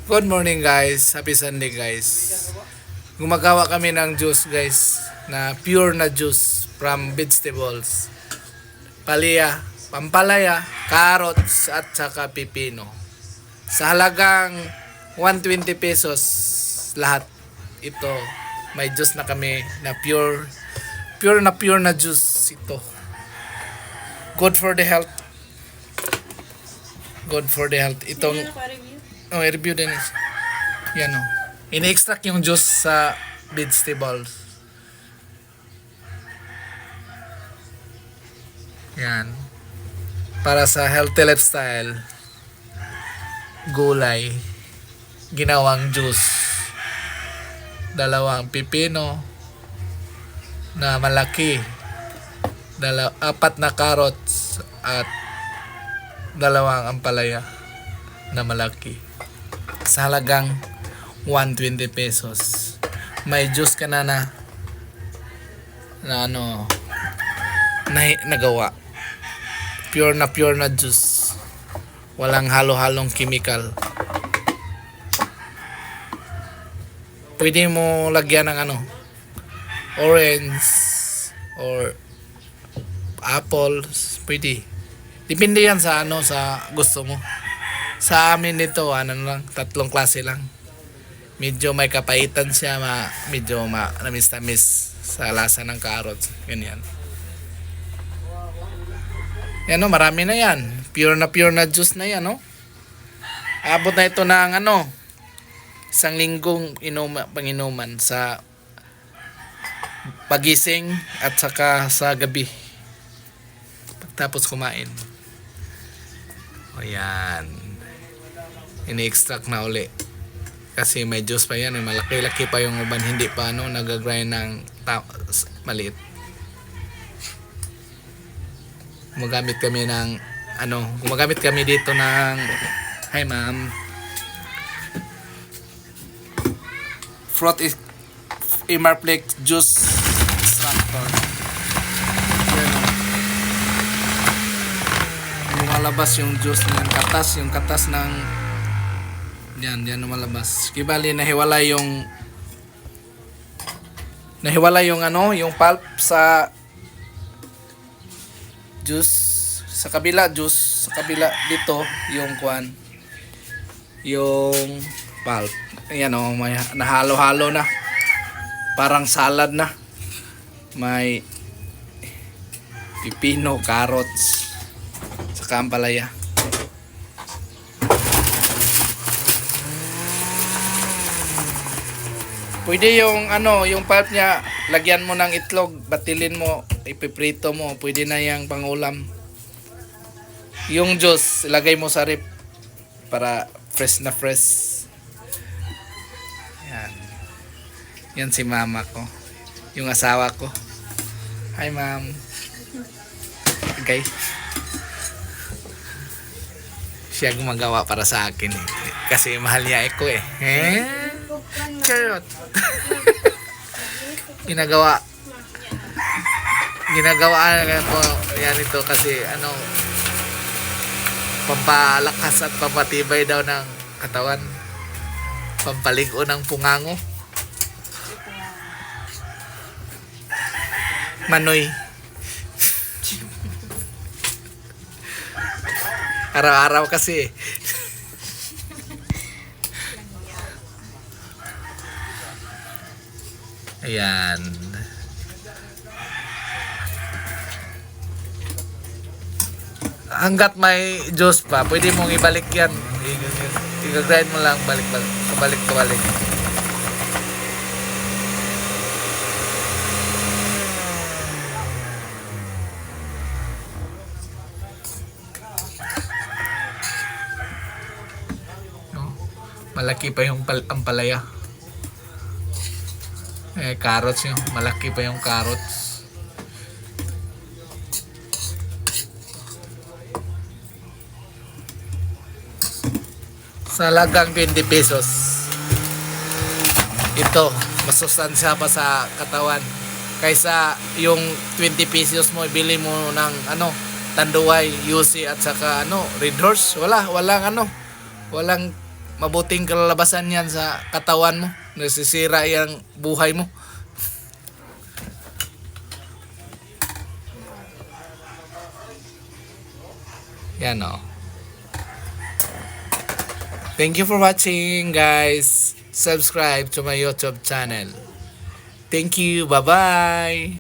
Good morning guys. Happy Sunday guys. Gumagawa kami ng juice guys na pure na juice from vegetables. Palaya, pampalaya, carrots at saka pipino. Sa halagang 120 pesos lahat ito. May juice na kami na pure na juice ito. Good for the health. Good for the health. Itong i-review din. Yan o. Ini-extract yung juice sa vegetables. Yan. Para sa healthy lifestyle. Gulay. Ginawang juice. Dalawang pipino na malaki. 4 na carrots at 2 ampalaya na malaki. Sa halagang 120 pesos. May juice ka na nagawa. Pure na juice. Walang halo-halong chemical. Pwede mo lagyan ng orange or apples, pwede. Depende yan sa sa gusto mo. Sa amin dito, lang, 3 klase lang. Medyo may kapaitan siya, medyo namis-tamis sa lasa ng carrots. Ganyan. Yan marami na yan. Pure na juice na yan, no? Abot na ito ng 1 linggong panginuman sa pagising at saka sa gabi. Pagtapos kumain. O yan. Ini-extract na uli. Kasi may juice pa yan. Malaki-laki pa yung uban. Hindi pa nag-grind ng maliit. Gumagamit kami dito ng hi ma'am. Fruit is Imarplex juice extractor. Lumalabas yung juice ng yung katas ng yan lumalabas. Kibali nahiwalay yung yung pulp sa juice sa kabila dito yung yung pulp. Ayan may nahalo-halo na. Parang salad na. May pipino, carrots, saka ampalaya. Pwede yung yung pulp niya, lagyan mo ng itlog, batilin mo, ipiprito mo, pwede na yang pangulam. Yung juice, ilagay mo sa rip para fresh na fresh. Yan si mama ko. Yung asawa ko. Hi ma'am. Okay. Siya gumagawa para sa akin eh. Kasi mahal niya ako eh. Charot. Ginagawa ko yan ito kasi pampalakas at pampatibay daw ng katawan. Pampaligo ng pungango. Manoy. Araw-araw kasi. Ayan. Hanggat may juice pa, pwede mong ibalik yan. I-grind mo lang kabalik. Malaki pa yung ampalaya. Carrots yung malaki pa yung carrots. Sa halagang 20 pesos. Ito, masustansya pa sa katawan. Kaysa yung 20 pesos mo, ibili mo ng Tanduay, UC at saka Red Horse. Walang mabuting kalalabasan yan sa katawan mo. Nasisira yung buhay mo. Yan o. Thank you for watching, guys. Subscribe to my YouTube channel. Thank you. Bye-bye.